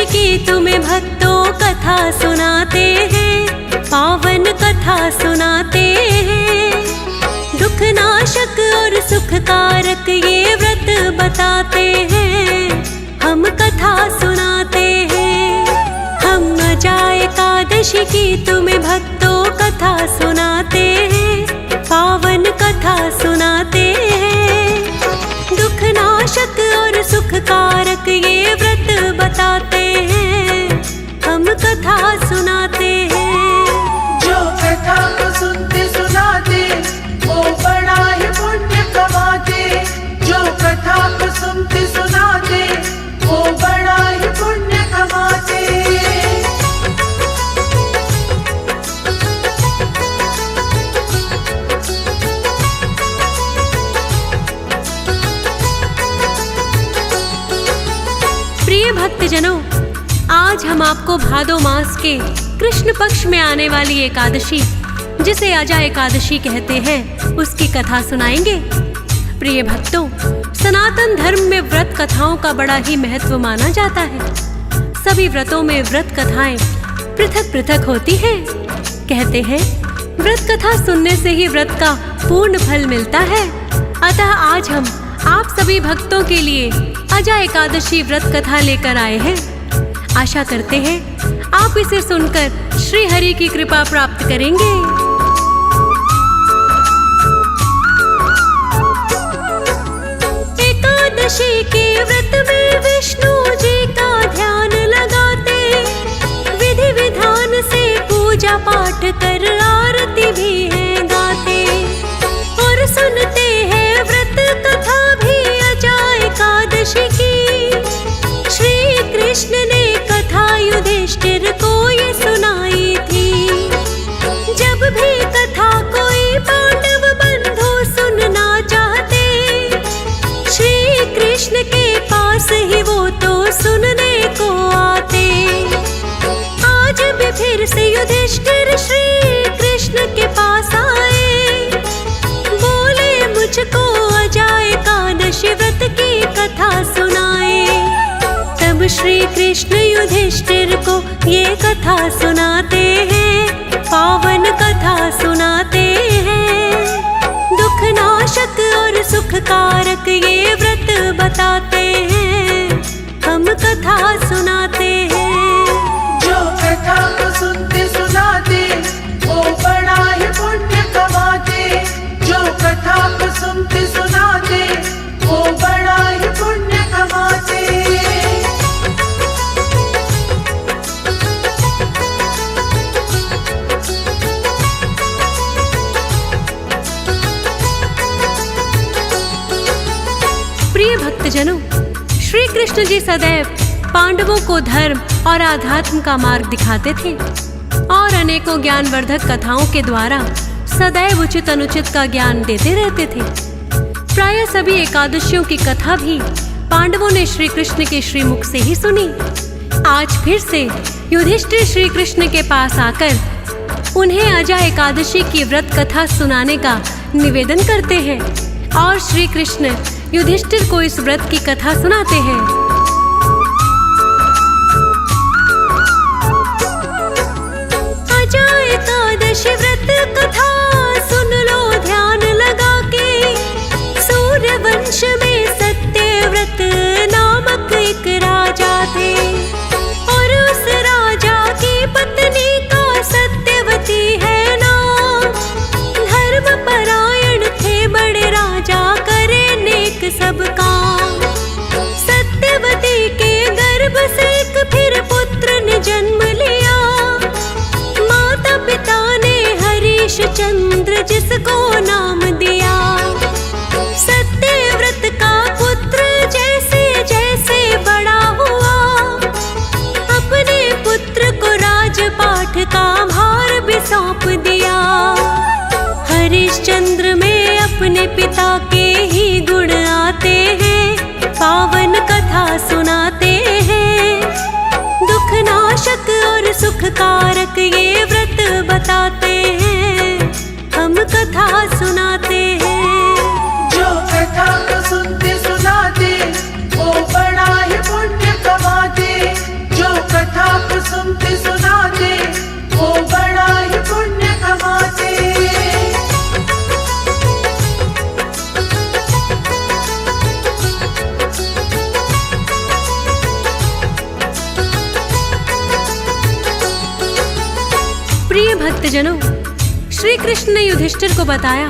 की तुम्हें भक्तों कथा सुनाते हैं, पावन कथा सुनाते हैं। दुख नाशक और सुखकारक ये व्रत बताते हैं, हम कथा सुनाते हैं। हम अजा एकादशी की तुम्हें भक्तों कथा सुनाते हैं, पावन कथा सुनाते हैं। दुख नाशक और सुखकारक ये व्रत बताते हैं, हम कथा सुनाते हैं। जो कथा को सुनते सुनाते वो बड़ा ही पुण्य कमाते। जो कथा को सुनते सुनाते वो बड़ा ही पुण्य कमाते। प्रिय भक्तजनों, आज हम आपको भादो मास के कृष्ण पक्ष में आने वाली एकादशी, जिसे अजा एकादशी कहते हैं, उसकी कथा सुनाएंगे। प्रिय भक्तों, सनातन धर्म में व्रत कथाओं का बड़ा ही महत्व माना जाता है। सभी व्रतों में व्रत कथाएं पृथक पृथक होती हैं। कहते हैं व्रत कथा सुनने से ही व्रत का पूर्ण फल मिलता है। अतः आज हम आप सभी भक्तों के लिए अजा एकादशी व्रत कथा लेकर आए हैं। आशा करते हैं आप इसे सुनकर श्री हरि की कृपा प्राप्त करेंगे। एकादशी के व्रत में विष्णु जी का ध्यान लगाते, विधि विधान से पूजा पाठ कर आरती भी है गाते, और सुनते हैं व्रत कथा भी अजा एकादशी की। श्री कृष्ण ने कथा युधिष्ठिर को ये सुनाई थी। जब भी कथा कोई पांडव बंधु सुनना चाहते, श्री कृष्ण के पास ही वो तो सुनने को आते। आज भी फिर से युधिष्ठिर श्री कृष्ण के पास आए, बोले मुझको अजा एकादशी व्रत की कथा सुनाए। तब श्री कृष्ण युधिष्ठिर को ये कथा सुनाते हैं, पावन कथा सुनाते हैं। दुख नाशक और सुखकारक ये व्रत बताते हैं, हम कथा सुनाते हैं। जो कथा को सुनते सुनाते वो बड़ा ही पुण्य कमाते। जो कथा को सुनते सुनाते वो बड़ा ही पुण्य कमाते। प्रिय भक्तजनों, श्री कृष्ण जी सदैव पांडवों को धर्म और आध्यात्म का मार्ग दिखाते थे और अनेकों ज्ञानवर्धक कथाओं के द्वारा सदैव उचित अनुचित का ज्ञान देते रहते थे। प्राय सभी एकादशियों की कथा भी पांडवों ने श्री कृष्ण के श्रीमुख से ही सुनी। आज फिर से युधिष्ठिर श्री कृष्ण के पास आकर उन्हें अजा एकादशी की व्रत कथा सुनाने का निवेदन करते हैं और श्री कृष्ण युधिष्ठिर को इस व्रत की कथा सुनाते हैं। अजा एकादशी व्रत कथा सुन लो ध्यान लगा के। सूर्यवंश में सत्यव्रत नामक एक राजा थे, और उस राजा की पत्नी का सत्यवती है नाम। धर्म परायण थे बड़े राजा, करे नेक सब काम। सत्यवती भक्तजनों, श्री कृष्ण ने युधिष्ठिर को बताया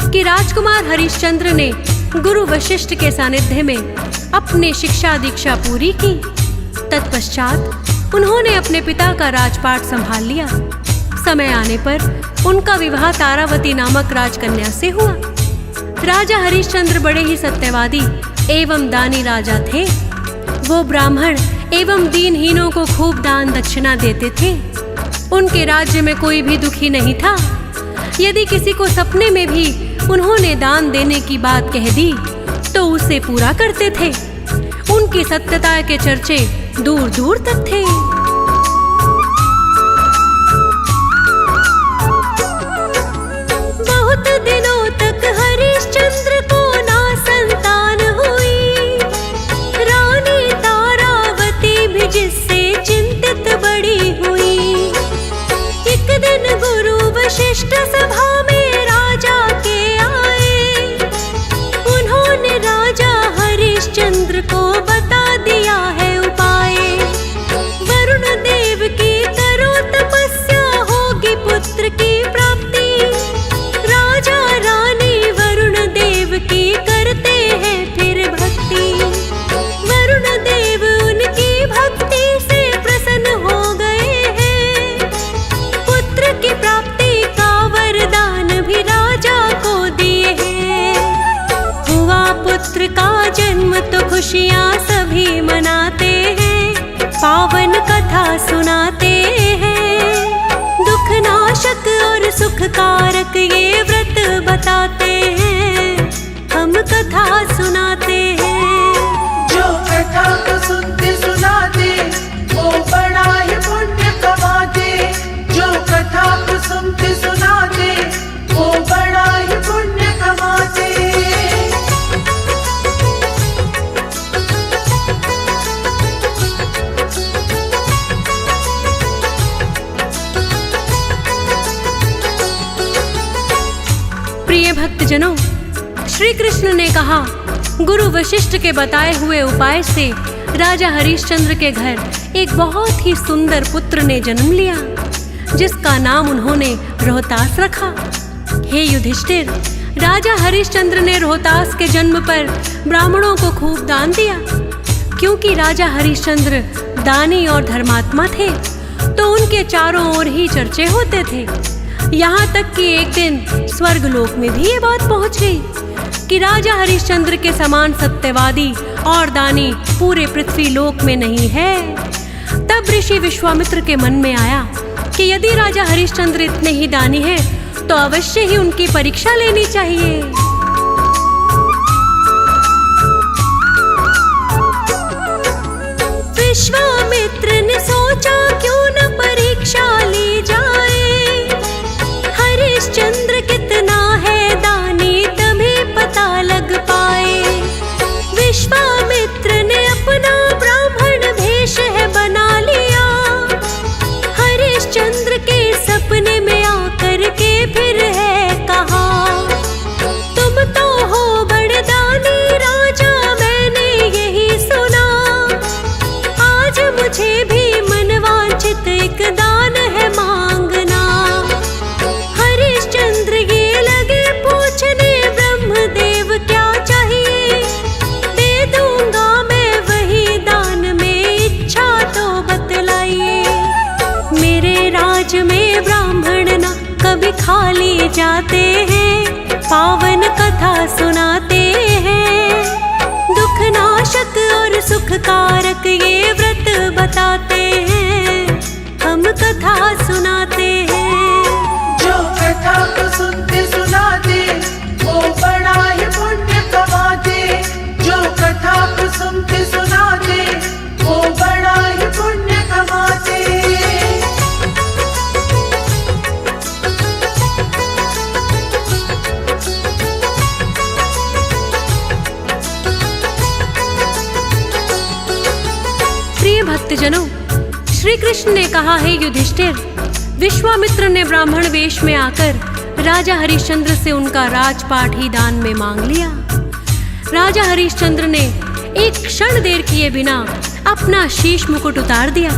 कि राजकुमार हरिश्चंद्र ने गुरु वशिष्ठ के सानिध्य में अपनी शिक्षा दीक्षा पूरी की। तत्पश्चात उन्होंने अपने पिता का राजपाट संभाल लिया। समय आने पर उनका विवाह तारावती नामक राजकन्या से हुआ। राजा हरिश्चंद्र बड़े ही सत्यवादी एवं दानी राजा थे। वो ब्राह्मण एवं दीनहीनों को खूब दान दक्षिणा देते थे। उनके राज्य में कोई भी दुखी नहीं था। यदि किसी को सपने में भी उन्होंने दान देने की बात कह दी तो उसे पूरा करते थे। उनकी सत्यता के चर्चे दूर दूर तक थे। बहुत दिनों तक हरिश्चंद्र को ना संतान हुई। रानी तारावती भी जिससे चिंतित बड़ी हुई। एक दिन गुरु वशिष्ठ सभा में राजा के आए। उन्होंने राजा हरिश्चंद्र को बता दिया है उपाय। वरुण देव की करो तपस्या, होगी पुत्र की प्राप्ति। राजा रानी वरुण देव की करते हैं फिर भक्ति। वरुण देव उनकी भक्ति से प्रसन्न हो गए हैं। पुत्र की प्राप्ति का वरदान भी राजा को दिए हैं। हुआ पुत्र का जन्म तो खुशियाँ सभी मनाते हैं। पावन कथा सुनाते हैं। दुख नाशक और सुखकारक ये व्रत बताते हैं। हम कथा सुनाते हैं। जो कथा को सुनते सुनाते वो बड़ा ही पुण्य कमाते। जो कथा को सुनते सुनाते वो बड़ा ही पुण्य कमाते। प्रिय भक्तजनों, श्री कृष्ण ने कहा, गुरु वशिष्ठ के बताए हुए उपाय से राजा हरिश्चंद्र के घर एक बहुत ही सुंदर पुत्र ने जन्म लिया, जिसका नाम उन्होंने रोहतास रखा। हे युधिष्ठिर, राजा हरिश्चंद्र ने रोहतास के जन्म पर ब्राह्मणों को खूब दान दिया। क्योंकि राजा हरिश्चंद्र दानी और धर्मात्मा थे, तो उनके चारों ओर ही चर्चे होते थे। यहाँ तक कि एक दिन स्वर्गलोक में भी ये बात पहुँच गई कि राजा हरिश्चंद्र के समान सत्यवादी और दानी पूरे पृथ्वी लोक में नहीं है। तब ऋषि विश्वामित्र के मन में आया कि यदि राजा हरिश्चंद्र इतने ही दानी हैं, तो अवश्य ही उनकी परीक्षा लेनी चाहिए। विश्वामित्र ने सोचा क्यों न परीक्षा ली जाए। हरिश्चंद्र कितना है दानी तभी पता लग पाए। विश्वामित्र ने अपना ब्राह्मण भेष है बना लिया। हरिश्चंद्र के सपने में आकर के फिर है कहा, तुम तो हो बड़े दानी राजा, मैंने यही सुना। आज मुझे भी मनवांछित एक दान है मांगना। हरिश्चंद्र ये लगे पूछने, ब्रह्मदेव क्या चाहिए, दे दूंगा मैं वही दान में, इच्छा तो बतलाइए। मेरे राज में ब्राह्मण ना कभी खाली जाते हैं, पावन कथा सुनाते हैं। दुख नाशक और सुखकारक ये व्रत बताते हैं। हम कथा सुनाते हैं। जो कथा को सुनते सुनाते वो बड़ा ही पुण्य कमाते। जो कथा को सुनते सुनाते वो बड़ा ही पुण्य कमाते। प्रिय भक्तजनों, श्री कृष्ण ने कहा, है युधिष्ठिर, विश्वामित्र ने ब्राह्मण वेश में आकर राजा हरिश्चंद्र से उनका राजपाट ही दान में मांग लिया। राजा हरिश्चंद्र ने एक क्षण देर किए बिना अपना शीश मुकुट उतार दिया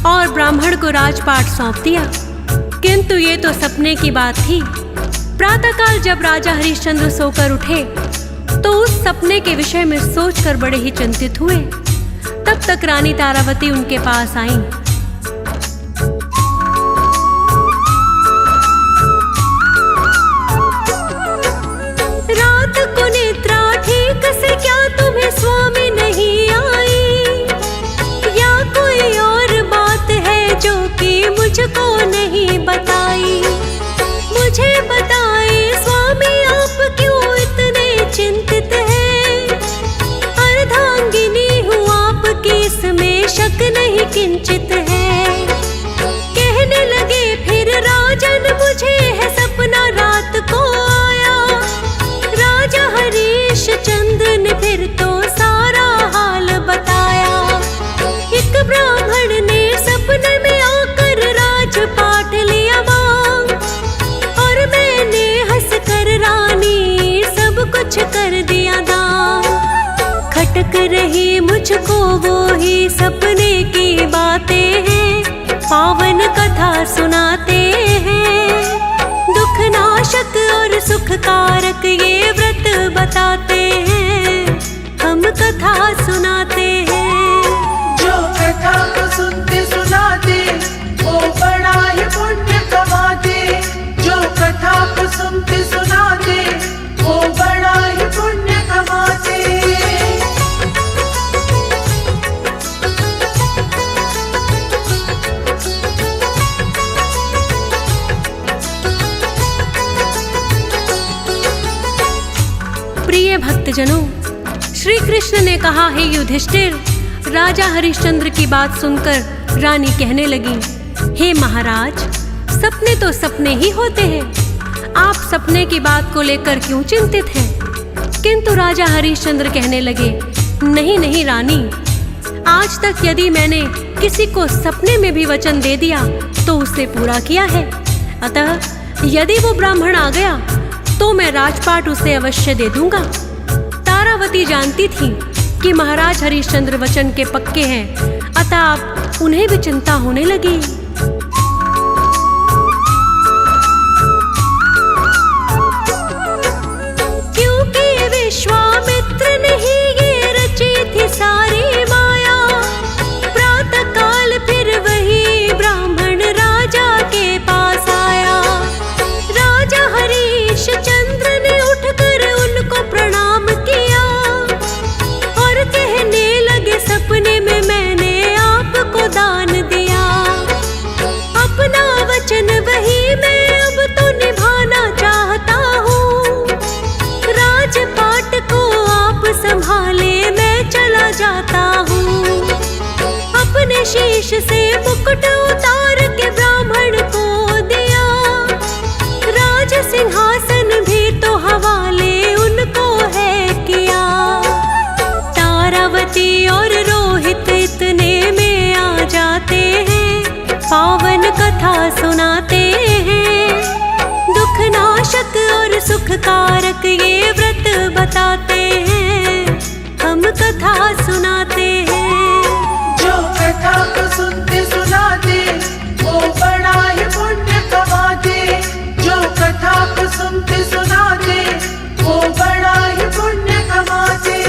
और ब्राह्मण को राजपाट सौंप दिया। किंतु ये तो सपने की बात थी। प्रातःकाल जब राजा हरिश्चंद्र सोकर उठे तो उस सपने के विषय में सोचकर बड़े ही चिंतित हुए। तब तक रानी तारावती उनके पास आईं। रात को निद्रा ठीक से क्या तुम्हें स्वामी नहीं आई, या कोई और बात है जो कि मुझको नहीं बताई। मुझे बताए स्वामी आप क्यों इतने चिंतित हैं। अर्धांगिनी हूँ आपकी, इसमें शक नहीं किंचित है। कहने लगे फिर राजन मुझे है सपना रात को आया। राजा हरीश चंद्र ने फिर तो सारा हाल बताया। एक ब्राह्मण ने सपने में आकर राजपाट लिया मांग, और मैंने हंसकर रानी सब कुछ कर दिया दान। खटक रही मुझको वो ही सपने की बातें हैं, पावन कथा सुनाते हैं। दुख नाशक और सुख कारक ये व्रत बताते हैं, हम कथा सुनाते हैं। जो कथा को सुनते सुनाते वो बड़ा ही पुण्य कमाते। जो कथा को सुनते सुनाते वो बड़ा ही पुण्य कमाते। प्रिय भक्तजनों, श्री कृष्ण ने कहा, हे युधिष्ठिर, राजा हरिश्चंद्र की बात सुनकर रानी कहने लगी, हे महाराज, सपने तो सपने ही होते हैं। आप सपने की बात को लेकर क्यों चिंतित हैं? किंतु राजा हरिश्चंद्र कहने लगे, नहीं नहीं रानी, आज तक यदि मैंने किसी को सपने में भी वचन दे दिया तो उसे पूरा किया है। अतः यदि वो ब्राह्मण आ गया तो मैं राजपाट उसे अवश्य दे दूंगा। तारावती जानती थी कि महाराज हरिश्चंद्र वचन के पक्के हैं, अतः अब उन्हें भी चिंता होने लगी। क्योंकि विश्वामित्र ने ही ये रची थी सारी माया। प्रातःकाल फिर वही ब्राह्मण राजा के पास आया। राजा हरीश चंद्र ने उठकर उनको प्रणाम किया और कहने लगे, सपने में मैंने आपको दान दिया। अपना वचन वही मैं अब तो निभाना चाहता हूँ। राजपाट को आप संभाले, मैं चला जाता हूँ। अपने शीश से मुकुट उतार के ब्राह्मण को दिया। राज सिंहासन भी तो हवाले उनको है किया। तारावती और रोहित इतने में आ जाते हैं, पावन कथा सुनाते हैं। दुख नाशक और सुख कारक ये व्रत बताते हैं, हम कथा सुनाते हैं। जो कथा को सुनते सुनाते वो बड़ा ही पुण्य कमाते। जो कथा को सुनते सुनाते वो बड़ा ही पुण्य कमाते।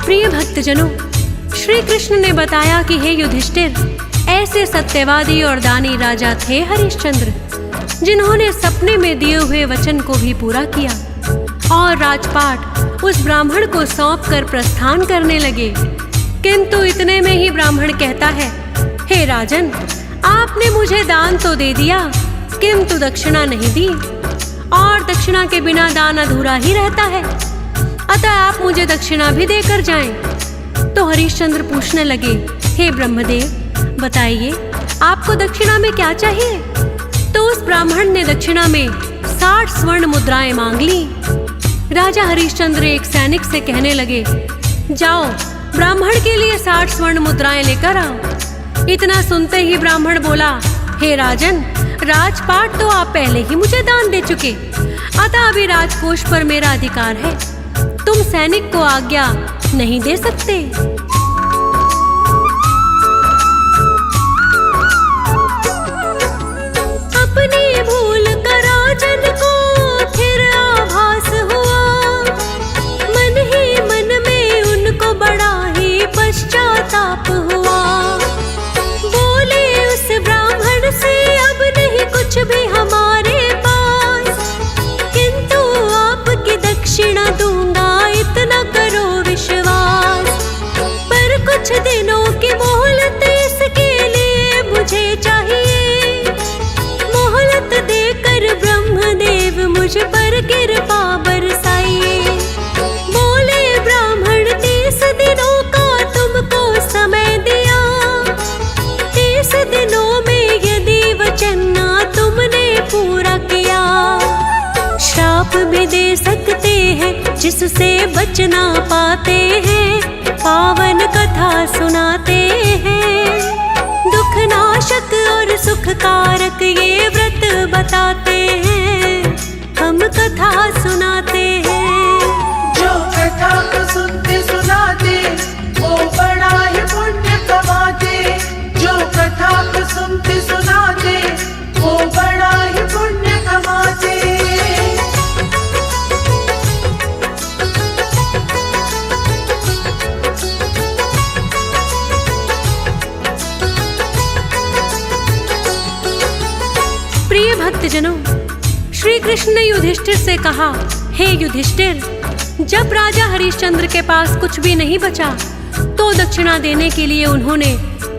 प्रिय भक्तजनों, श्री कृष्ण ने बताया कि हे युधिष्ठिर, ऐसे सत्यवादी और दानी राजा थे हरिश्चंद्र, जिन्होंने सपने में दिए हुए वचन को भी पूरा किया और राजपाट उस ब्राह्मण को सौंपकर प्रस्थान करने लगे। किंतु इतने में ही ब्राह्मण कहता है, हे राजन, आपने मुझे दान तो दे दिया किंतु दक्षिणा नहीं दी, और दक्षिणा के बिना दान अधूरा ही रहता है। अतः आप मुझे दक्षिणा भी देकर जाएं। तो हरिश्चंद्र पूछने लगे, हे ब्रह्मदेव, बताइए आपको दक्षिणा में क्या चाहिए? तो उस ब्राह्मण ने दक्षिणा में 60 स्वर्ण मुद्राएं मांग ली। राजा हरिश्चंद्र एक सैनिक से कहने लगे, जाओ ब्राह्मण के लिए 60 स्वर्ण मुद्राएं लेकर आओ। इतना सुनते ही ब्राह्मण बोला, हे राजन, राजपाट तो आप पहले ही मुझे दान दे चुके, अतः अभी राजकोष पर मेरा अधिकार है, तुम सैनिक को आज्ञा नहीं दे सकते। अपनी भूल का राजन को फिर आभास हुआ, मन ही मन में उनको बड़ा ही पश्चाताप हुआ। बोले उस ब्राह्मण से अब नहीं कुछ भी हमारे पास, किंतु आपकी दक्षिणा दूंगा, इतना करो विश्वास। पर कुछ दिनों की मोहलत इसके लिए मुझे चाहिए, मोहलत देकर ब्रह्मदेव मुझ पर कृपा बरसाइए। बोले ब्राह्मण 30 दिनों का तुमको समय दिया, 30 दिनों में यदि वचन ना तुमने पूरा किया, श्राप भी दे सकते हैं जिससे बच ना पाते हैं, पावन कथा सुनाते हैं। दुख नाशक और सुख कारक ये व्रत बताते हैं, हम कथा सुनाते हैं। जो कथा को सुनते सुनाते वो बड़ा ही पुण्य कमाते, जो कथा को सुनते सुनाते वो बड़ा ही पुण्य कमाते। प्रिय भक्तजनों, श्री कृष्ण ने युधिष्ठिर से कहा, हे युधिष्ठिर, जब राजा हरिश्चंद्र के पास कुछ भी नहीं बचा तो दक्षिणा देने के लिए उन्होंने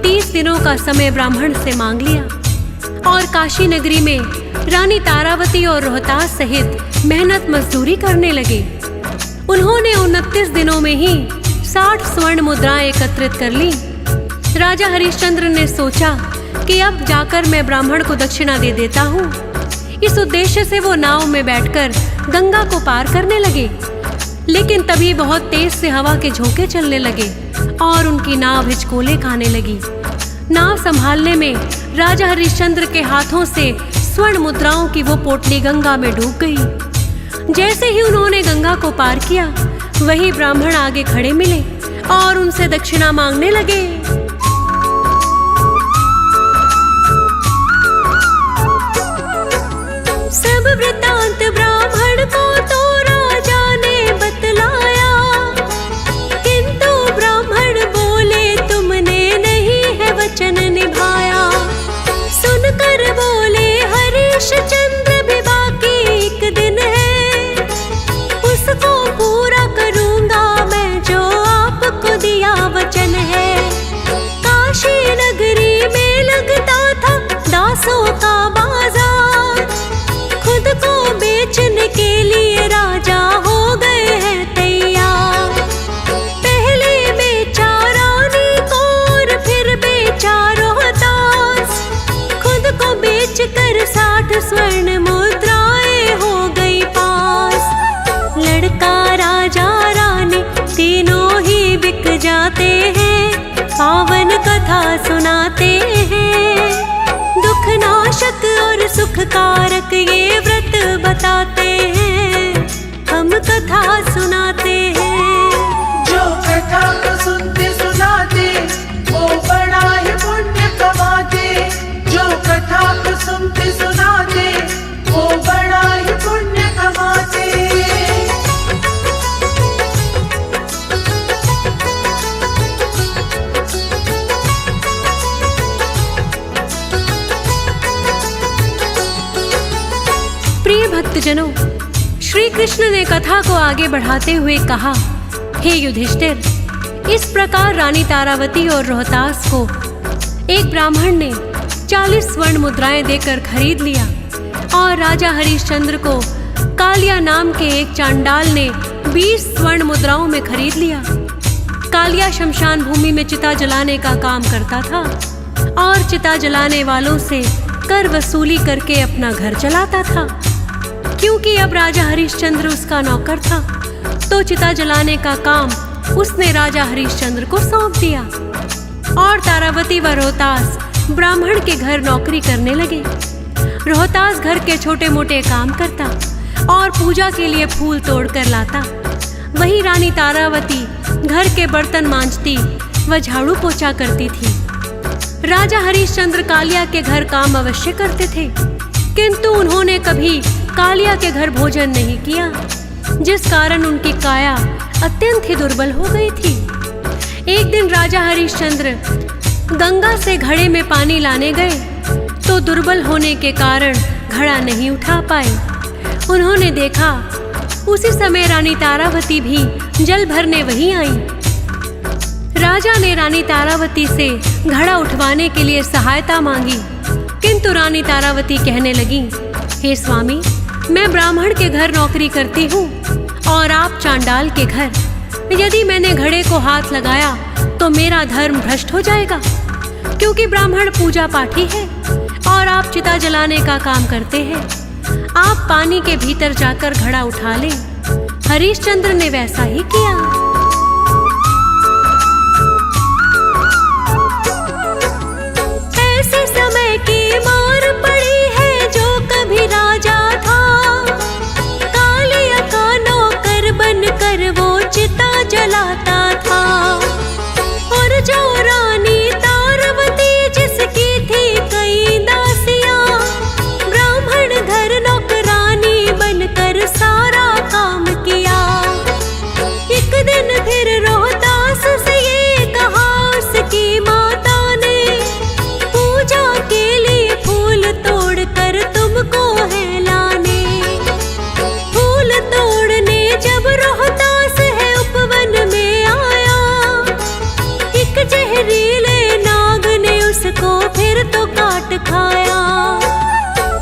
30 दिनों का समय ब्राह्मण से मांग लिया और काशी नगरी में रानी तारावती और रोहतास सहित मेहनत मजदूरी करने लगे। उन्होंने 29 दिनों में ही 60 स्वर्ण मुद्राएं एकत्रित कर ली। राजा हरिश्चंद्र ने सोचा कि अब जाकर मैं ब्राह्मण को दक्षिणा दे देता हूँ। इस उद्देश्य से वो नाव में बैठकर गंगा को पार करने लगे, लेकिन तभी बहुत तेज से हवा के झोंके चलने लगे और उनकी नाव हिचकोले खाने लगी। नाव संभालने में राजा हरिश्चंद्र के हाथों से स्वर्ण मुद्राओं की वो पोटली गंगा में डूब गई। जैसे ही उन्होंने गंगा को पार किया, वही ब्राह्मण आगे खड़े मिले और उनसे दक्षिणा मांगने लगे। सब वृतांत ब्राह्मण को तो राजा ने बतलाया, किंतु ब्राह्मण बोले तुमने नहीं है वचन निभाया। सुनकर बोले हरिश्चंद्र भी बाकी एक दिन है, उसको पूरा करूंगा मैं जो आपको दिया वचन है। काशी नगरी में लगता था दासों का बाजार, खुद को बेचने के लिए राजा हो गए हैं तैयार। पहले बेचा रानी को और फिर बेचा रोहतास, खुद को बेचकर 60 स्वर्ण मुद्राएं हो गई पास। लड़का राजा रानी तीनों ही बिक जाते हैं, पावन कथा सुनाते हैं। दुख नाशक और सुख कारक ये व्रत बताते हैं, हम कथा सुनाते हैं। जो कथा को सुनते सुनाते वो बड़ा ही पुण्य कमाते, जो कथा को सुनते सुनाते वो बड़ा ही पुण्य कमाते। प्रिय भक्तजनों, श्री कृष्ण ने कथा को आगे बढ़ाते हुए कहा, हे युधिष्ठिर, इस प्रकार रानी तारावती और रोहतास को एक ब्राह्मण ने 40 स्वर्ण मुद्राएं देकर खरीद लिया और राजा हरिश्चंद्र को कालिया नाम के एक चांडाल ने 20 स्वर्ण मुद्राओं में खरीद लिया। कालिया शमशान भूमि में चिता जलाने का काम करता था और चिता जलाने वालों से कर वसूली करके अपना घर चलाता था। क्योंकि अब राजा हरिश्चंद्र उसका नौकर था, तो चिता जलाने का काम उसने राजा हरिश्चंद्र को सौंप दिया और तारावती व रोहतास ब्राह्मण के घर नौकरी करने लगे। रोहतास घर के छोटे मोटे काम करता और पूजा के लिए फूल तोड़कर लाता। वहीं रानी तारावती घर के बर्तन मांजती व झाड़ू पोछा करती थी। राजा हरिश्चंद्र कालिया के घर काम अवश्य करते थे, किंतु उन्होंने कभी कालिया के घर भोजन नहीं किया, जिस कारण उनकी काया अत्यंत ही दुर्बल हो गई थी। एक दिन राजा हरिश्चंद्र गंगा से घड़े में पानी लाने गए तो दुर्बल होने के कारण घड़ा नहीं उठा पाए। उन्होंने देखा उसी समय रानी तारावती भी जल भरने वहीं आई। राजा ने रानी तारावती से घड़ा उठवाने के लिए सहायता मांगी, किंतु रानी तारावती कहने लगी, हे स्वामी, मैं ब्राह्मण के घर नौकरी करती हूँ और आप चांडाल के घर। यदि मैंने घड़े को हाथ लगाया तो मेरा धर्म भ्रष्ट हो जाएगा, क्योंकि ब्राह्मण पूजा पाठी है और आप चिता जलाने का काम करते हैं। आप पानी के भीतर जाकर घड़ा उठा लें। हरिश्चंद्र ने वैसा ही किया। ऐसे समय की मार पड़ी है जो कभी राजा था, कालिया का नौकर बनकर वो चिता जलाता था। और जो रानी तारावती जिसकी थी कई दासियां, ब्राह्मण घर नौकरानी बनकर सारा काम किया। एक दिन फिर रोहतास से ये कहा उसकी माता ने, पूजा के लिए फूल तोड़कर तुमको है लाने। फूल तोड़ने जब रोहतास है उपवन में आया, एक जहरीले नाग ने उसको फिर तो काट खाया।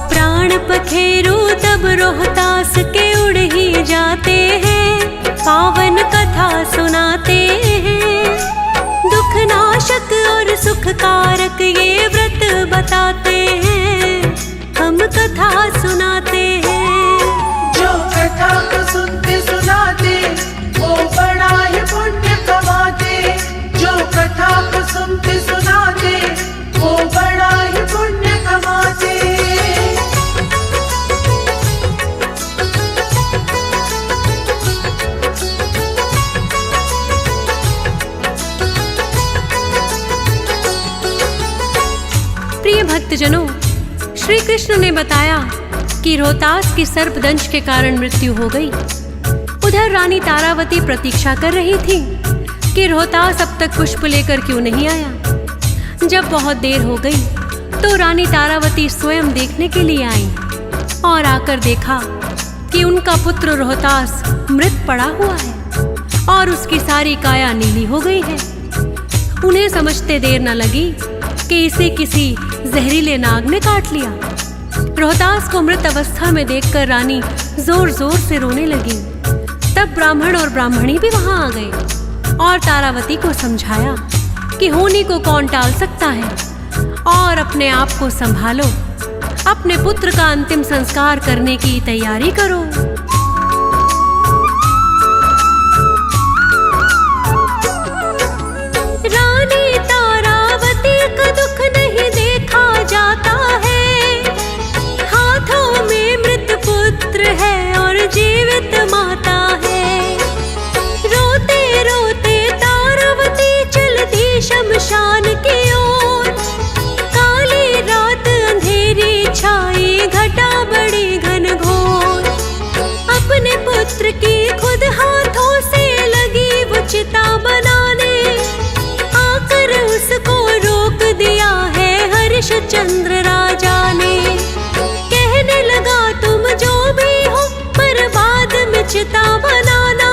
प्राण पखेरु तब रोहतास के उड़ ही जाते हैं, पावन कथा सुनाते हैं। दुख नाशक और सुख कारक ये व्रत बताते हैं, हम कथा सुनाते हैं। जो कथा को सुनते सुनाते वो बड़ा ही पुण्य कमाते। जो कथा को सुनते सुनाते वो बड़ा ही पुण्य कमाते। प्रिय भक्तजनों, श्री कृष्ण ने बताया कि रोहतास की सर्पदंश के कारण मृत्यु हो गई। उधर रानी तारावती प्रतीक्षा कर रही थी कि रोहतास अब तक पुष्प लेकर क्यों नहीं आया। जब बहुत देर हो गई तो रानी तारावती स्वयं देखने के लिए आई और आकर देखा कि उनका पुत्र रोहतास मृत पड़ा हुआ है और उसकी सारी काया नीली हो गई है। उन्हें समझते देर न लगी कि इसे किसी जहरीले नाग ने काट लिया। रोहतास को मृत अवस्था में देखकर रानी जोर जोर से रोने लगी। तब ब्राह्मण और ब्राह्मणी भी वहां आ गए और तारावती को समझाया कि होनी को कौन टाल सकता है, और अपने आप को संभालो, अपने पुत्र का अंतिम संस्कार करने की तैयारी करो। रानी तारावती का दुख नहीं देखा जाता है, हाथों में मृत पुत्र है और जीवित माता है। रोते रोते तारावती चलती शमशान की ओर। काली रात अंधेरी छाई, घटा बड़ी घनघोर। अपने पुत्र की खुद हाथों से लगी वो चिता बनाने, आकर उसको रोक दिया है हरिश्चंद्र राजा ने। कहने लगा तुम जो भी हो पर बाद में चिता बनाना,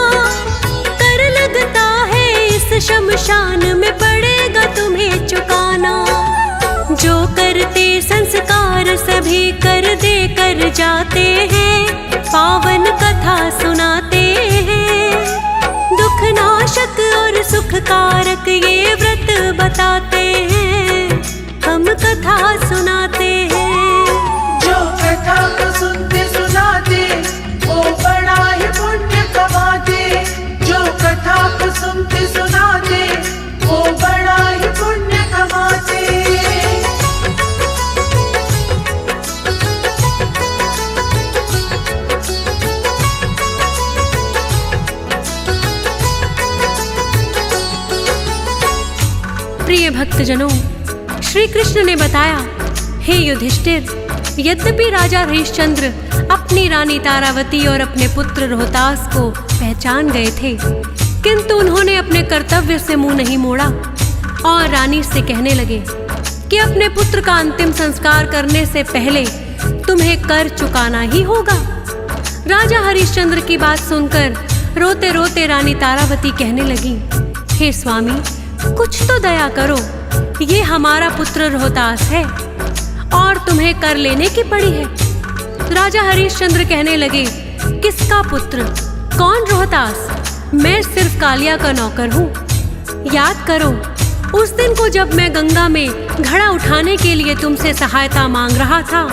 कर लगता है इस शमशान में पड़ेगा तुम्हें चुकाना। जो करते संस्कार सभी कर दे कर जाते हैं, पावन कथा सुनाते हैं। दुख नाशक और सुख कारक ये व्रत बताते हैं, हम कथा सुनाते हैं। जो कथा को सुनते सुनाते वो बड़ा ही पुण्य कमाते। जो कथा को सुनते सुनाते वो बड़ा ही पुण्य कमाते। प्रिय भक्तजनों, श्री कृष्ण ने बताया, हे युधिष्ठिर, यद्यपि राजा हरिश्चंद्र अपनी रानी तारावती और अपने पुत्र रोहतास को पहचान गए थे, किंतु उन्होंने अपने कर्तव्य से मुंह नहीं मोड़ा और रानी से कहने लगे कि अपने पुत्र का अंतिम संस्कार करने से पहले तुम्हें कर चुकाना ही होगा। राजा हरिश्चंद्र की बात सुनकर रोते रोते रानी तारावती कहने लगी, हे स्वामी, कुछ तो दया करो, ये हमारा पुत्र रोहतास है और तुम्हें कर लेने की पड़ी है। राजा हरिश्चंद्र कहने लगे, किसका पुत्र? कौन रोहतास? मैं सिर्फ कालिया का नौकर हूँ। याद करो, उस दिन को जब मैं गंगा में घड़ा उठाने के लिए तुमसे सहायता मांग रहा था,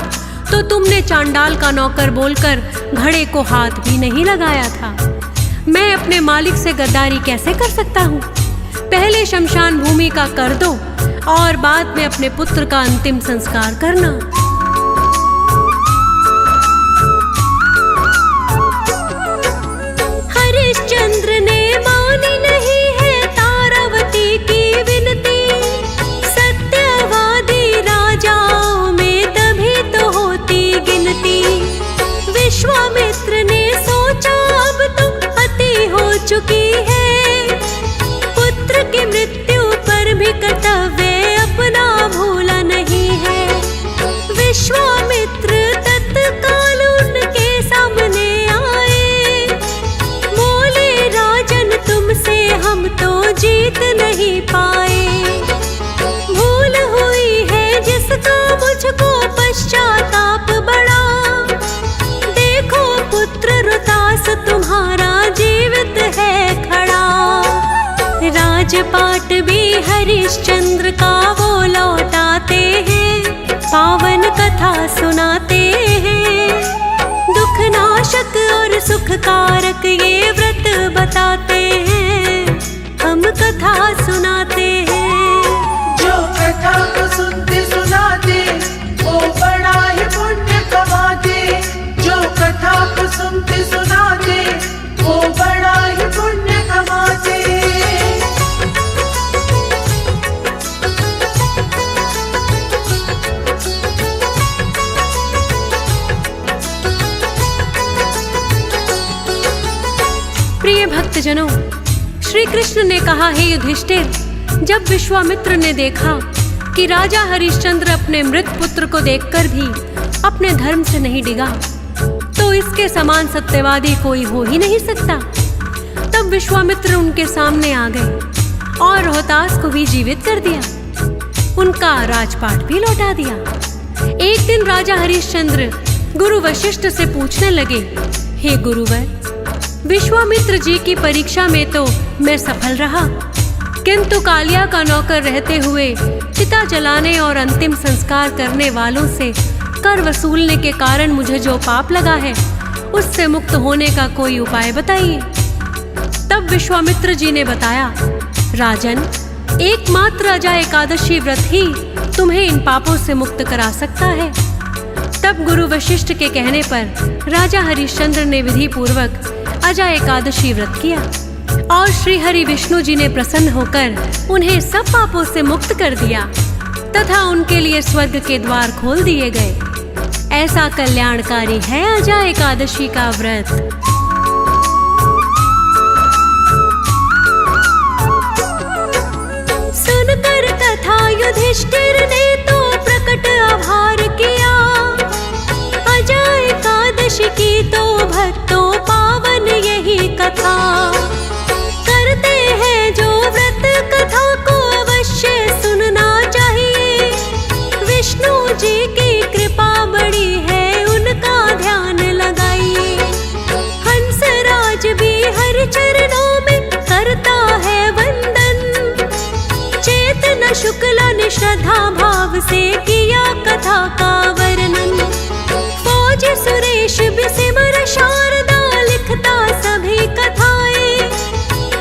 तो तुमने चांडाल का नौकर बोलकर घड़े को हाथ भी नहीं लगाया था। मैं अपने मालिक से गद्दारी कैसे कर सकता हूँ? पहले शमशान भूमि का कर दो और बाद में अपने पुत्र का अंतिम संस्कार करना। हरिश्चंद्र ने मानी नहीं है तारावती की विनती, सत्यवादी राजाओं में तभी तो होती गिनती। विश्वामित्र ने सोचा अब तो अति हो चुकी है, पुत्र की मृत्यु पर भी कर्तव्य अपना भूला नहीं है। विश्वामित्र तत्काल उनके सामने आए, बोले राजन तुमसे हम तो जीत नहीं पाए। भूल हुई है जिसका मुझको पश्चाताप बड़ा, देखो पुत्र रोहतास तुम्हारा जीवित है खड़ा। राजपाट भी हरिश्चंद्र का वो लौटाते हैं, पावन कथा सुनाते हैं। दुख नाशक और सुखकारक ये व्रत बताते हैं, हम कथा सुनाते हैं। जो कथा को सुनते सुनाते वो बड़ा ही पुण्य कमाते। जो कथा को सुनते सुनाते वो बड़ा ही पुण्य कमाते। प्रिय भक्तजनों, श्री कृष्ण ने कहा, हे युधिष्ठिर, जब विश्वामित्र ने देखा कि राजा हरिश्चंद्र अपने मृत पुत्र को देखकर भी अपने धर्म से नहीं डिगा, तो इसके समान सत्यवादी कोई हो ही नहीं सकता। तब विश्वामित्र उनके सामने आ गए और रोहतास को भी जीवित कर दिया, उनका राजपाट भी लौटा दिया। एक दिन राजा हरिश्चंद्र गुरु वशिष्ठ से पूछने लगे, हे गुरुवर, विश्वामित्र जी की परीक्षा में तो मैं सफल रहा, किंतु कालिया का नौकर रहते हुए चिता जलाने और अंतिम संस्कार करने वालों से कर वसूलने के कारण मुझे जो पाप लगा है, उससे मुक्त होने का कोई उपाय बताइए। तब विश्वामित्र जी ने बताया, राजन, एकमात्र अजा एकादशी व्रत ही तुम्हें इन पापों से मुक्त करा सकता है। तब गुरु वशिष्ठ के कहने पर राजा हरिश्चंद्र ने विधि पूर्वक अजा एकादशी व्रत किया और श्री हरि विष्णु जी ने प्रसन्न होकर उन्हें सब पापों से मुक्त कर दिया तथा उनके लिए स्वर्ग के द्वार खोल दिए गए। ऐसा कल्याणकारी है अजा एकादशी का व्रत। सुनकर कथा युधिष्ठिर ने तो प्रकट आभार किया, अजा एकादशी की तो भक्तों पावन यही कथा। करते हैं जो व्रत कथा को अवश्य सुनना चाहिए, विष्णु जी की कृपा बड़ी है उनका ध्यान लगाइए। हंसराज भी हर चरणों में करता है वंदन, चेतना शुक्ला ने श्रद्धा भाव से किया कथा का वर्णन। फौज सुरेश भी सिमर शारदा लिखता सभी कथाएं,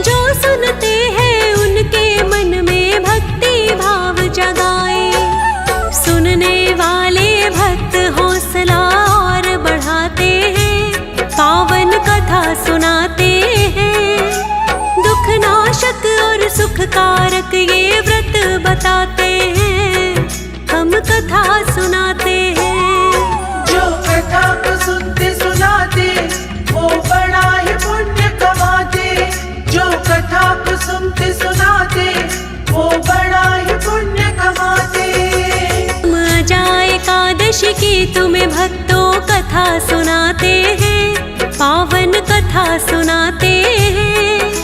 जो सुनते हैं उनके मन में भक्ति भाव जगाए। सुनने वाले भक्त हौसला और बढ़ाते हैं, पावन कथा सुनाते हैं। दुख नाशक और सुखकारक ये व्रत तुम्हें भक्तों कथा सुनाते हैं, पावन कथा सुनाते